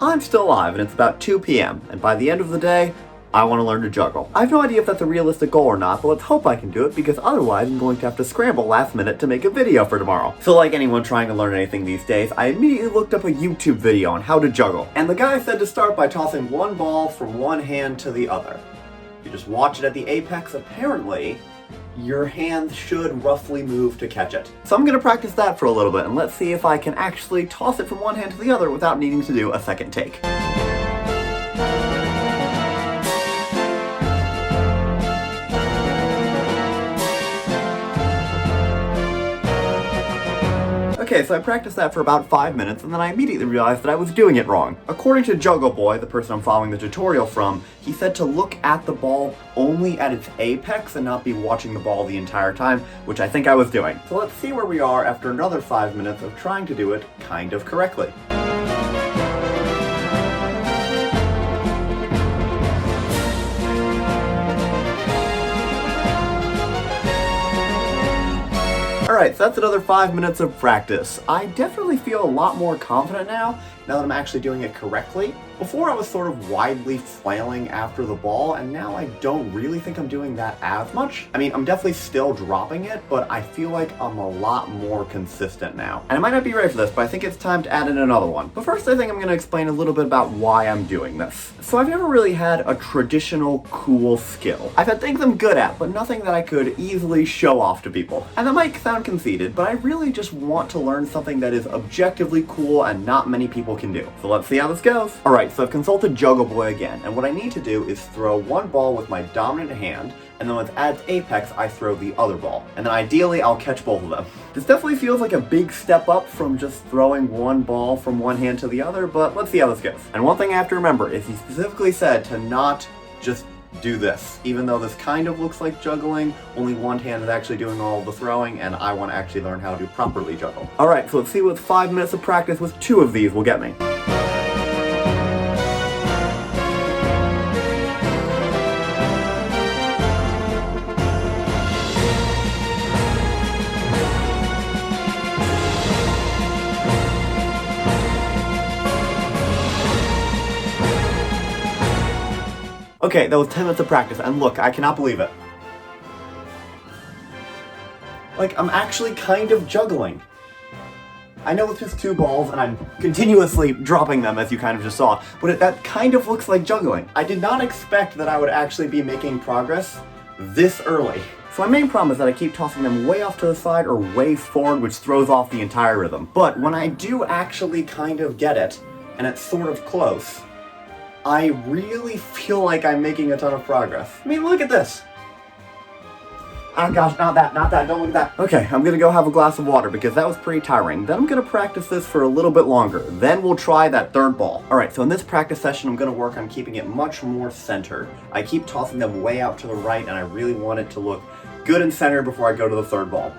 I'm still alive and it's about 2 p.m. and by the end of the day, I want to learn to juggle. I have no idea if that's a realistic goal or not, but let's hope I can do it because otherwise I'm going to have to scramble last minute to make a video for tomorrow. So like anyone trying to learn anything these days, I immediately looked up a YouTube video on how to juggle. And the guy said to start by tossing one ball from one hand to the other. You just watch it at the apex. Apparently, your hands should roughly move to catch it. So I'm gonna practice that for a little bit and let's see if I can actually toss it from one hand to the other without needing to do a second take. Okay, so I practiced that for about 5 minutes and then I immediately realized that I was doing it wrong. According to Juggle Boy, the person I'm following the tutorial from, he said to look at the ball only at its apex and not be watching the ball the entire time, which I think I was doing. So let's see where we are after another 5 minutes of trying to do it kind of correctly. Alright, so that's another 5 minutes of practice. I definitely feel a lot more confident now that I'm actually doing it correctly. Before I was sort of widely flailing after the ball, and now I don't really think I'm doing that as much. I mean, I'm definitely still dropping it, but I feel like I'm a lot more consistent now. And I might not be ready for this, but I think it's time to add in another one. But first I think I'm going to explain a little bit about why I'm doing this. So I've never really had a traditional cool skill. I've had things I'm good at, but nothing that I could easily show off to people. And that might sound conceited, but I really just want to learn something that is objectively cool and not many people can do. So let's see how this goes. Alright, so I've consulted Juggle Boy again, and what I need to do is throw one ball with my dominant hand, and then with at its apex, I throw the other ball. And then ideally, I'll catch both of them. This definitely feels like a big step up from just throwing one ball from one hand to the other, but let's see how this goes. And one thing I have to remember is he specifically said to not just do this. Even though this kind of looks like juggling, only one hand is actually doing all the throwing, and I want to actually learn how to properly juggle. Alright, so let's see what 5 minutes of practice with 2 of these will get me. Okay, that was 10 minutes of practice, and look, I cannot believe it. Like, I'm actually kind of juggling. I know it's just 2 balls, and I'm continuously dropping them, as you kind of just saw, but that kind of looks like juggling. I did not expect that I would actually be making progress this early. So my main problem is that I keep tossing them way off to the side or way forward, which throws off the entire rhythm. But when I do actually kind of get it, and it's sort of close, I really feel like I'm making a ton of progress. I mean, look at this. Oh gosh, not that, don't look at that. Okay, I'm gonna go have a glass of water because that was pretty tiring. Then I'm gonna practice this for a little bit longer. Then we'll try that third ball. Alright, so in this practice session, I'm gonna work on keeping it much more centered. I keep tossing them way out to the right, and I really want it to look good and centered before I go to the third ball.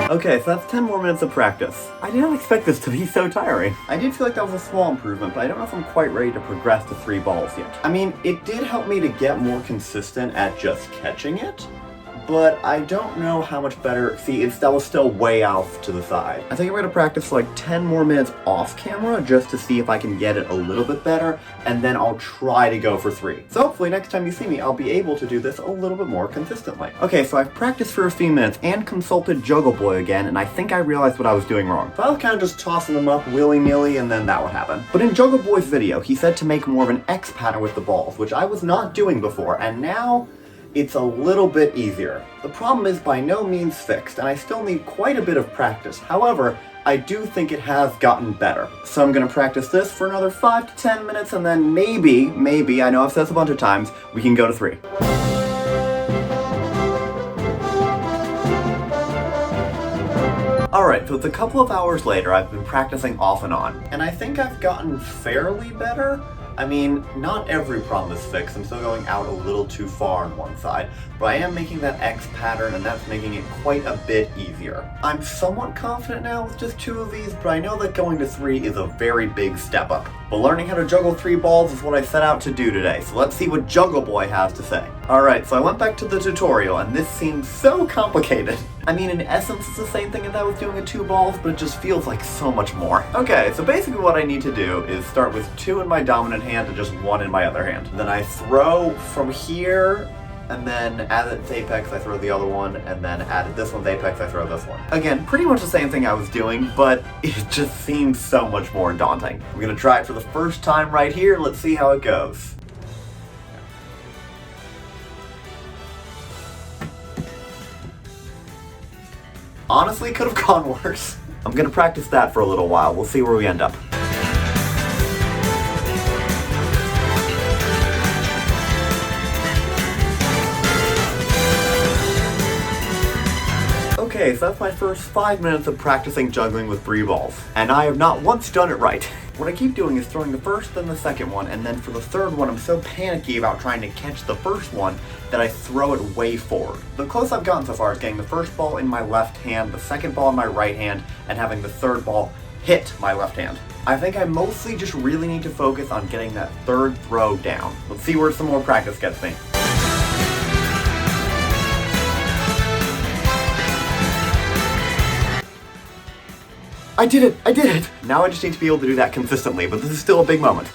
Okay, so that's 10 more minutes of practice. I did not expect this to be so tiring. I did feel like that was a small improvement, but I don't know if I'm quite ready to progress to 3 balls yet. I mean, it did help me to get more consistent at just catching it, but I don't know how much better. See, that was still way off to the side. I think I'm gonna practice for like 10 more minutes off camera just to see if I can get it a little bit better, and then I'll try to go for 3. So hopefully next time you see me, I'll be able to do this a little bit more consistently. Okay, so I've practiced for a few minutes and consulted Juggle Boy again, and I think I realized what I was doing wrong. So I was kind of just tossing them up willy-nilly, and then that would happen. But in Juggle Boy's video, he said to make more of an X pattern with the balls, which I was not doing before, and now it's a little bit easier. The problem is by no means fixed, and I still need quite a bit of practice. However, I do think it has gotten better. So I'm gonna practice this for another 5 to 10 minutes, and then maybe, I know I've said this a bunch of times, we can go to 3. Alright, so it's a couple of hours later. I've been practicing off and on, and I think I've gotten fairly better, I mean, not every problem is fixed. I'm still going out a little too far on one side, but I am making that X pattern, and that's making it quite a bit easier. I'm somewhat confident now with just 2 of these, but I know that going to 3 is a very big step up. But learning how to juggle 3 balls is what I set out to do today, so let's see what Juggle Boy has to say. Alright, so I went back to the tutorial, and this seems so complicated. I mean, in essence, it's the same thing as I was doing with 2 balls, but it just feels like so much more. Okay, so basically what I need to do is start with 2 in my dominant hand and just 1 in my other hand. Then I throw from here, and then at its apex I throw the other one, and then at this one's apex I throw this one. Again, pretty much the same thing I was doing, but it just seems so much more daunting. I'm gonna try it for the first time right here. Let's see how it goes. Honestly, could have gone worse. I'm gonna practice that for a little while. We'll see where we end up. Okay, so that's my first 5 minutes of practicing juggling with 3 balls. And I have not once done it right. What I keep doing is throwing the first, then the second one, and then for the third one I'm so panicky about trying to catch the first one that I throw it way forward. The closest I've gotten so far is getting the first ball in my left hand, the second ball in my right hand, and having the third ball hit my left hand. I think I mostly just really need to focus on getting that third throw down. Let's see where some more practice gets me. I did it! I did it! Now I just need to be able to do that consistently, but this is still a big moment.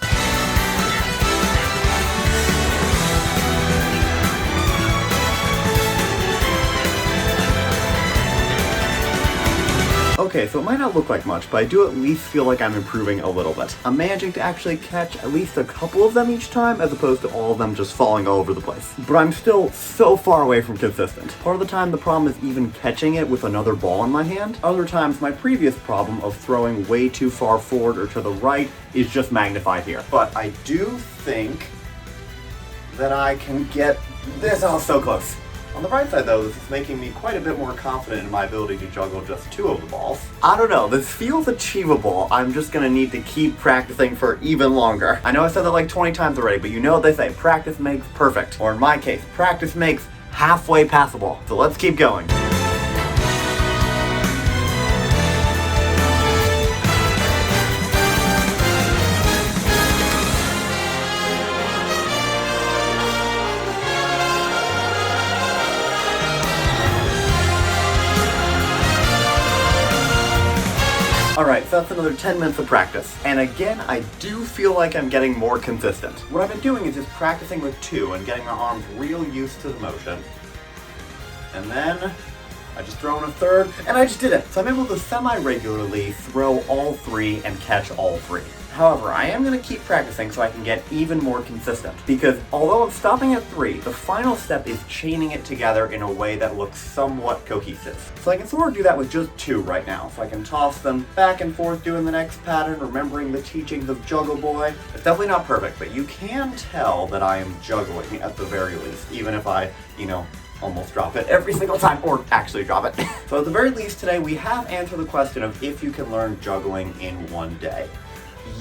Okay, so it might not look like much, but I do at least feel like I'm improving a little bit. I'm managing to actually catch at least a couple of them each time, as opposed to all of them just falling all over the place. But I'm still so far away from consistent. Part of the time the problem is even catching it with another ball in my hand. Other times my previous problem of throwing way too far forward or to the right is just magnified here. But I do think that I can get this. Oh, so close. On the right side though, this is making me quite a bit more confident in my ability to juggle just 2 of the balls. I don't know, this feels achievable. I'm just gonna need to keep practicing for even longer. I know I said that like 20 times already, but you know what they say, practice makes perfect. Or in my case, practice makes halfway passable. So let's keep going. Alright, so that's another 10 minutes of practice. And again, I do feel like I'm getting more consistent. What I've been doing is just practicing with 2 and getting my arms real used to the motion. And then I just throw in a third, and I just did it. So I'm able to semi-regularly throw all 3 and catch all 3. However, I am going to keep practicing so I can get even more consistent, because although I'm stopping at 3, the final step is chaining it together in a way that looks somewhat cohesive. So I can sort of do that with just 2 right now, so I can toss them back and forth doing the next pattern, remembering the teachings of Juggle Boy. It's definitely not perfect, but you can tell that I am juggling at the very least, even if I, almost drop it every single time, or actually drop it. So at the very least today, we have answered the question of if you can learn juggling in one day.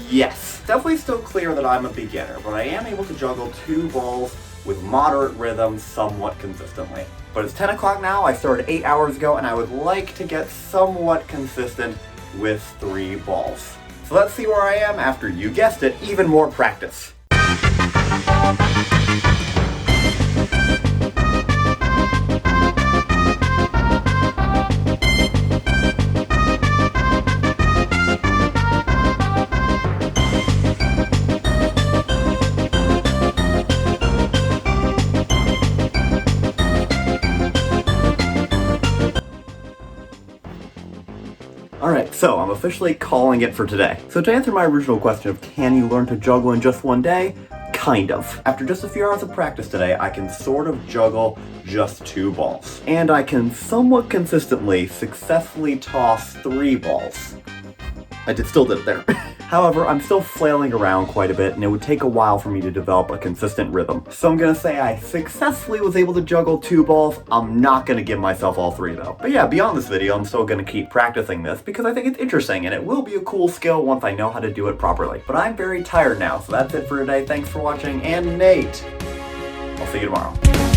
Yes, definitely still clear that I'm a beginner, but I am able to juggle 2 balls with moderate rhythm somewhat consistently. But it's 10 o'clock now, I started 8 hours ago, and I would like to get somewhat consistent with 3 balls. So let's see where I am after, you guessed it, even more practice. Alright, so I'm officially calling it for today. So to answer my original question of can you learn to juggle in just one day? Kind of. After just a few hours of practice today, I can sort of juggle just 2 balls. And I can somewhat consistently successfully toss 3 balls. still did it there. However, I'm still flailing around quite a bit, and it would take a while for me to develop a consistent rhythm. So I'm gonna say I successfully was able to juggle 2 balls. I'm not gonna give myself all 3 though. But yeah, beyond this video, I'm still gonna keep practicing this because I think it's interesting, and it will be a cool skill once I know how to do it properly. But I'm very tired now, so that's it for today. Thanks for watching, and Nate, I'll see you tomorrow.